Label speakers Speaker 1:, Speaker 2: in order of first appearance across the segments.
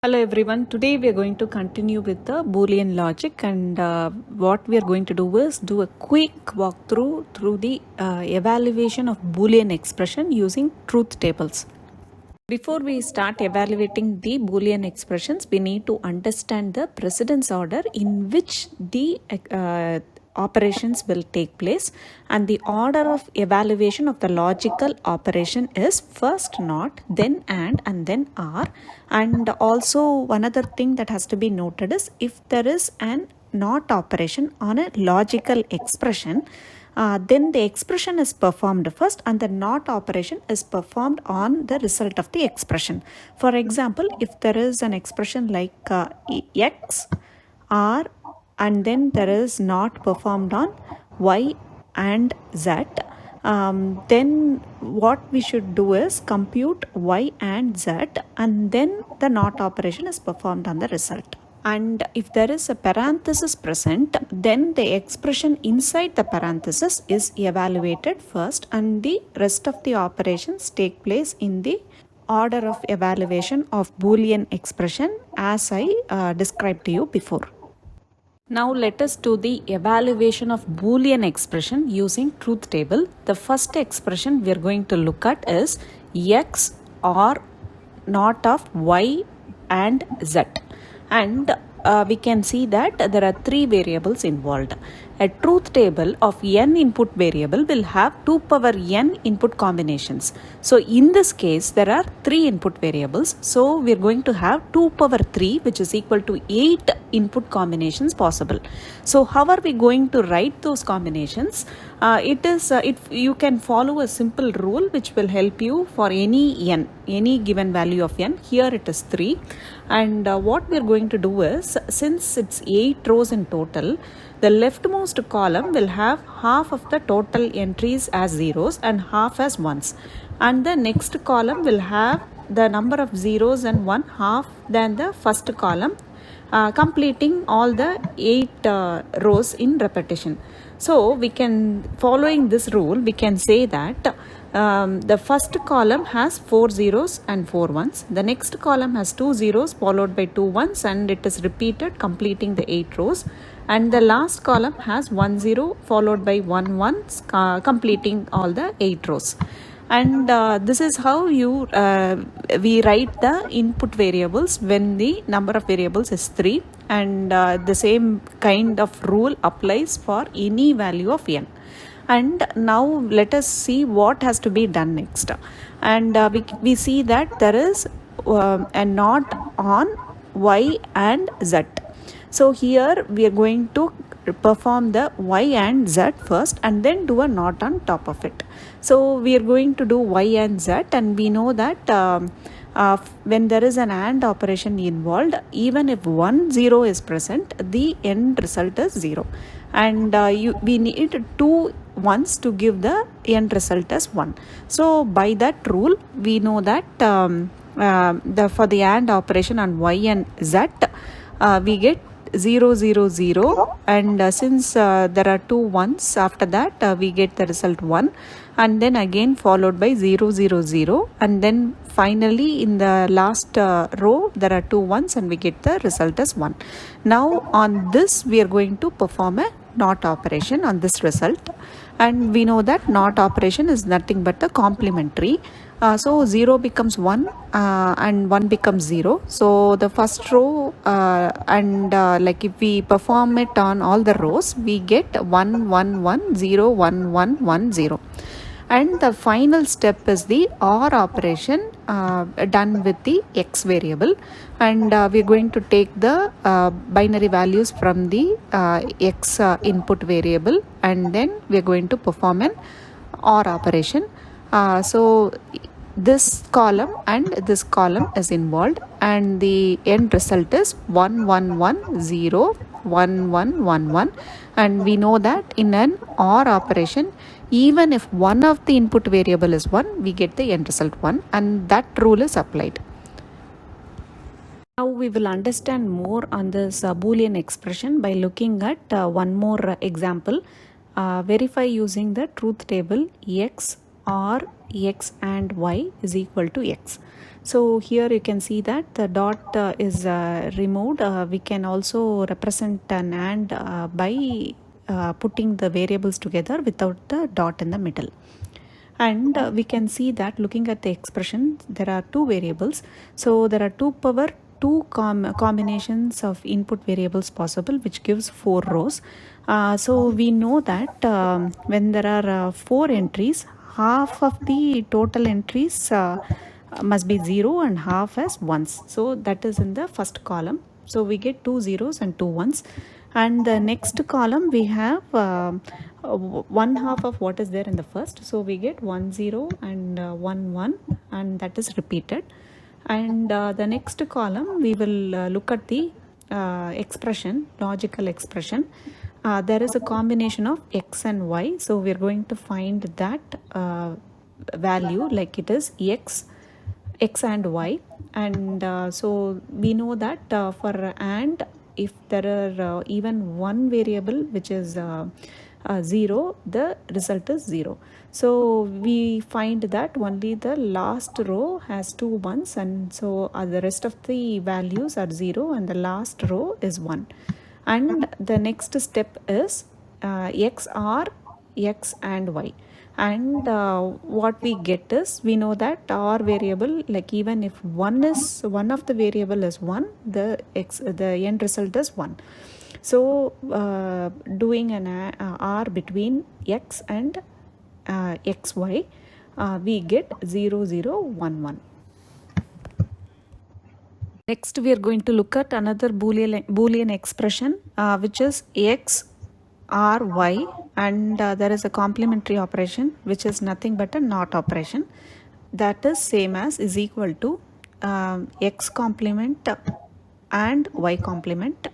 Speaker 1: Hello everyone. Today we are going to continue with the Boolean logic, and what we are going to do is do a quick walkthrough through the evaluation of Boolean expression using truth tables. Before we start evaluating the Boolean expressions, we need to understand the precedence order in which the operations will take place, and the order of evaluation of the logical operation is first not, then and then or. And also one other thing that has to be noted is if there is an not operation on a logical expression, then the expression is performed first and the not operation is performed on the result of the expression. For example, if there is an expression like x or and then there is not performed on y and z, then what we should do is compute y and z and then the not operation is performed on the result. And if there is a parenthesis present, then the expression inside the parenthesis is evaluated first and the rest of the operations take place in the order of evaluation of Boolean expression as I described to you before. Now let us do the evaluation of Boolean expression using truth table. The first expression we are going to look at is x or not of y and z. And we can see that there are three variables involved. A truth table of n input variable will have 2 power n input combinations. So in this case, there are 3 input variables. So we are going to have 2 power 3, which is equal to 8 input combinations possible. So how are we going to write those combinations? You can follow a simple rule which will help you for any given value of n. Here it is 3, and what we are going to do is, since it's 8 rows in total, the leftmost column will have half of the total entries as zeros and half as ones, and the next column will have the number of zeros and 1 half than the first column, completing all the 8 rows in repetition. So we can, following this rule, we can say that the first column has 4 zeros and 4 ones. The next column has 2 zeros followed by 2 ones, and it is repeated completing the 8 rows. And the last column has 1 0 followed by 1 ones, completing all the 8 rows. And this is how we write the input variables when the number of variables is 3, and the same kind of rule applies for any value of n. And now let us see what has to be done next. And we see that there is a not on y and z. So here we are going to perform the y and z first and then do a not on top of it. So we are going to do y and z, and we know that when there is an AND operation involved, even if 1 0 is present, the end result is 0, and we need 2 ones to give the end result as 1. So by that rule, we know that for the AND operation on y and z, we get 0 0 0, and since there are 2 ones after that, we get the result 1, and then again followed by 0 0 0, and then finally in the last row there are 2 ones and we get the result as 1. Now on this we are going to perform a NOT operation on this result, and we know that NOT operation is nothing but the complementary. So 0 becomes 1 and 1 becomes 0. So the first row and like if we perform it on all the rows, we get 1 1 1 0 1 1 1 0. And the final step is the OR operation done with the x variable, and we're going to take the binary values from the x input variable, and then we're going to perform an OR operation. So this column and this column is involved, and the end result is 1 1 1 0 1 1 1 1, and we know that in an OR operation, even if one of the input variable is 1, we get the end result 1, and that rule is applied. Now we will understand more on this Boolean expression by looking at one more example. Verify using the truth table x or x and y is equal to x. So here you can see that the dot is removed. We can also represent an AND by putting the variables together without the dot in the middle. And we can see that looking at the expression, there are two variables. So there are 2 power 2 combinations of input variables possible, which gives 4 rows. So we know that when there are 4 entries, half of the total entries must be 0 and half as 1s. So that is in the first column. So we get 2 zeros and 2 ones. And the next column we have 1 half of what is there in the first. So we get 1 0 and 1 1, and that is repeated. And the next column we will look at the expression, logical expression. There is a combination of x and y. So we are going to find that value, like it is x and y. And so we know that for AND, if there are even one variable which is 0, the result is 0. So we find that only the last row has 2 ones, and so the rest of the values are 0 and the last row is 1. And the next step is XOR x and y. And what we get is, we know that our variable, like even if one of the variable is 1, the end result is 1. So doing an r between x and xy, we get 0 0 1 1. Next we are going to look at another boolean expression which is x or y, and there is a complementary operation which is nothing but a NOT operation, that is same as is equal to x complement and y complement,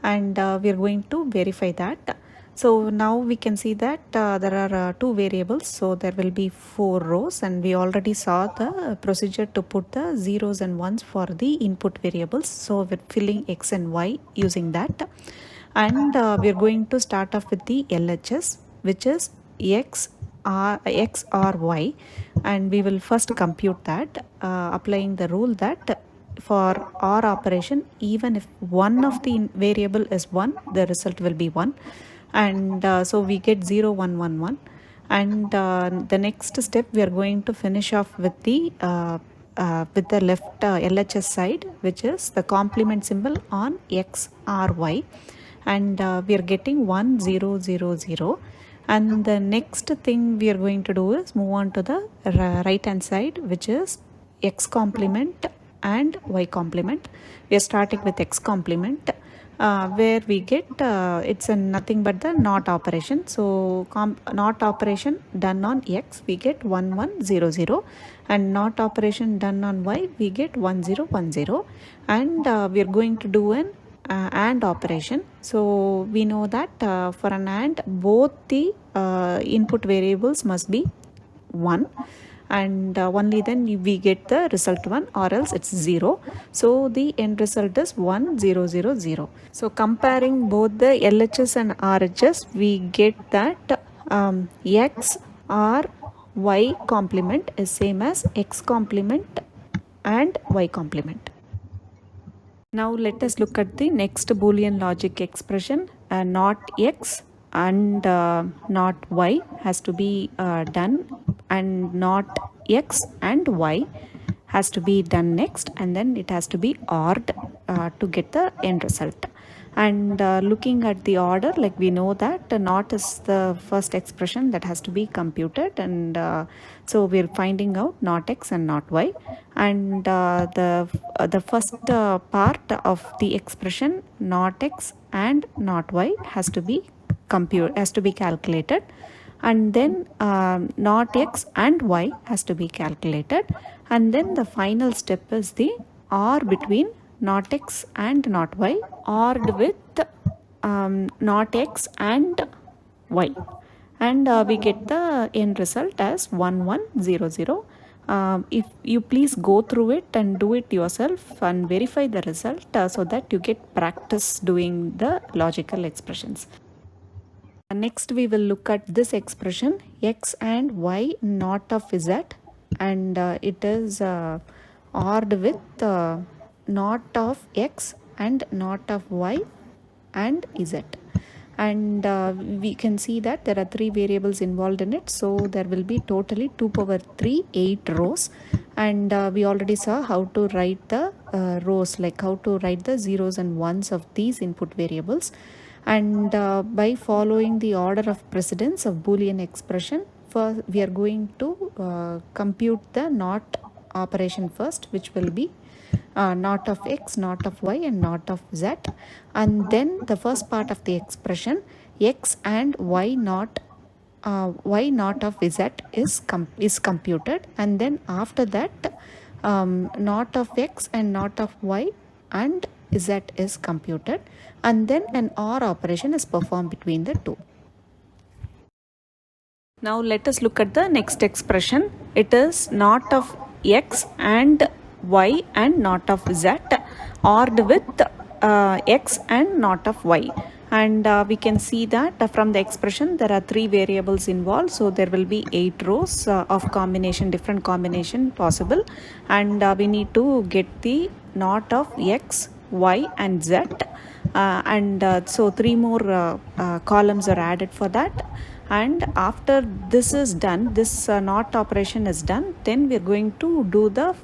Speaker 1: and we are going to verify that. So now we can see that there are 2 variables, so there will be 4 rows, and we already saw the procedure to put the zeros and ones for the input variables. So we're filling x and y using that. And we are going to start off with the LHS, which is x or y, and we will first compute that applying the rule that for OR operation, even if one of the variable is 1, the result will be 1. And so we get 0 1 1 1. And the next step, we are going to finish off with the left LHS side, which is the complement symbol on x or y, and we are getting 1 0 0 0. And the next thing we are going to do is move on to the right hand side, which is x complement and y complement. We are starting with x complement, where we get it's a nothing but the NOT operation. So NOT operation done on x, we get 1 1 0 0, and NOT operation done on y, we get 1 0 1 0. And we are going to do an AND operation. So we know that for an AND, both the input variables must be 1, and only then we get the result 1, or else it's 0. So the end result is 1 0 0 0. So comparing both the LHS and RHS, we get that x or y complement is same as x complement and y complement. Now let us look at the next Boolean logic expression. Not x and not y has to be done, and not x and y has to be done next, and then it has to be ORed to get the end result. And looking at the order, like we know that NOT is the first expression that has to be computed, and so we're finding out NOT x and NOT y. And the first part of the expression NOT x and NOT y has to be calculated, and then NOT x and y has to be calculated, and then the final step is the OR between NOT x and NOT y, ORed with NOT x and y, and we get the end result as 1 1 0 0. If you please go through it and do it yourself and verify the result so that you get practice doing the logical expressions. Next we will look at this expression x and y not of z, and it is ORed with not of x and not of y and z. And we can see that there are 3 variables involved in it, so there will be totally 2 power 3 8 rows. And we already saw how to write the rows, like how to write the zeros and ones of these input variables. And by following the order of precedence of Boolean expression, first we are going to compute the not operation first, which will be not of x, not of y, and not of z. And then the first part of the expression, x and y not of z is computed. And then after that, not of x and not of y and z is computed, and then an OR operation is performed between the two. Now let us look at the next expression. It is not of x and y and not of z, ORed with x and not of y. And we can see that from the expression there are 3 variables involved, so there will be 8 rows of different combination possible. And we need to get the not of x, y and z. So 3 more columns are added for that. And after this is done, this not operation is done, then we are going to do the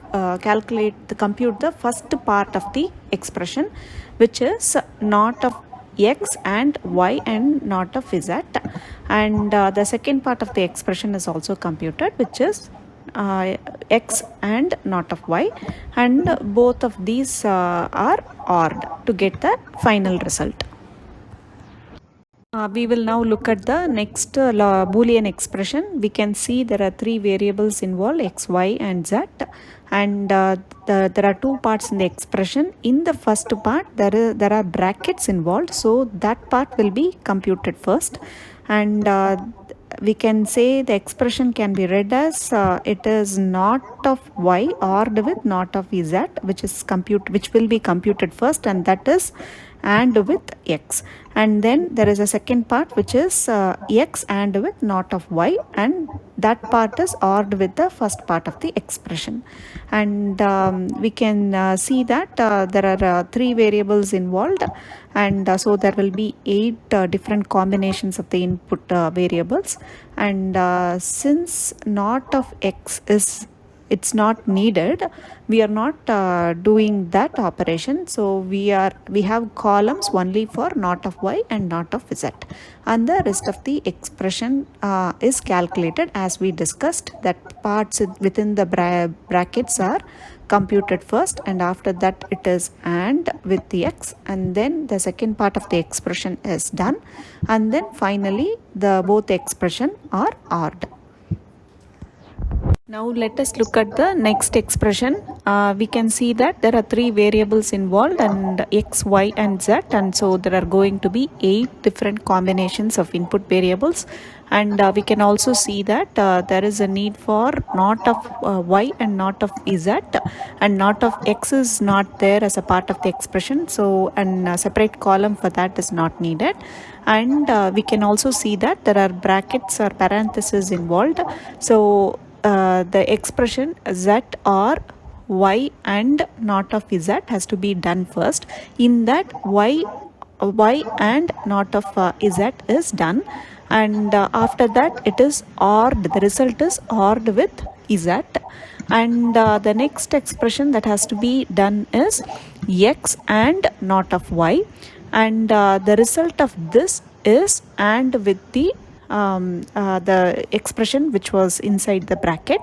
Speaker 1: compute the first part of the expression, which is not of x and y and not of z. And the second part of the expression is also computed, which is x and not of y, and both of these are ORed to get the final result. We will now look at the next Boolean expression. We can see there are 3 variables involved, x, y and z. And there are 2 parts in the expression. In the first part, there are brackets involved, so that part will be computed first. And we can say the expression can be read as it is not of y ORed with not of z, which will be computed first, and that is and with x. And then there is a second part, which is x and with not of y, and that part is ORed with the first part of the expression. And we can see that there are 3 variables involved, and so there will be 8 different combinations of the input variables. And since not of x it's not needed, we are not doing that operation, so we have columns only for not of y and not of z, and the rest of the expression is calculated as we discussed. That parts within the brackets are computed first, and after that it is and with the x, and then the second part of the expression is done, and then finally the both expression are ORed. Now let us look at the next expression. We can see that there are 3 variables involved, and x, y and z, and so there are going to be 8 different combinations of input variables. And we can also see that there is a need for not of y and not of z, and not of x is not there as a part of the expression, so a separate column for that is not needed. And we can also see that there are brackets or parentheses involved, so the expression z or y and not of z has to be done first. In that, y and not of z is done, and after that it is ORed. The result is ORed with z. And the next expression that has to be done is x and not of y, and the result of this is and with the expression which was inside the bracket.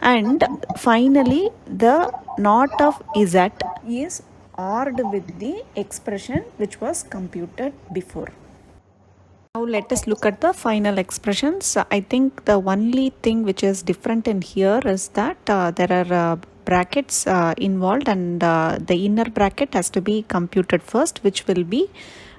Speaker 1: And finally the not of z is ORed with the expression which was computed before. Now let us look at the final expressions. I think the only thing which is different in here is that there are brackets involved, and the inner bracket has to be computed first, which will be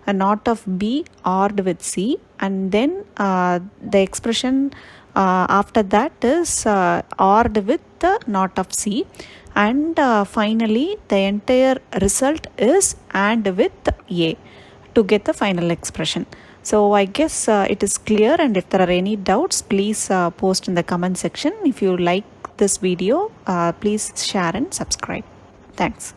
Speaker 1: a not of b ORed with c, and then the expression after that is ORed with the not of c, and finally the entire result is and with a to get the final expression. So I guess it is clear, and if there are any doubts, please post in the comment section. If you like this video, please share and subscribe. Thanks.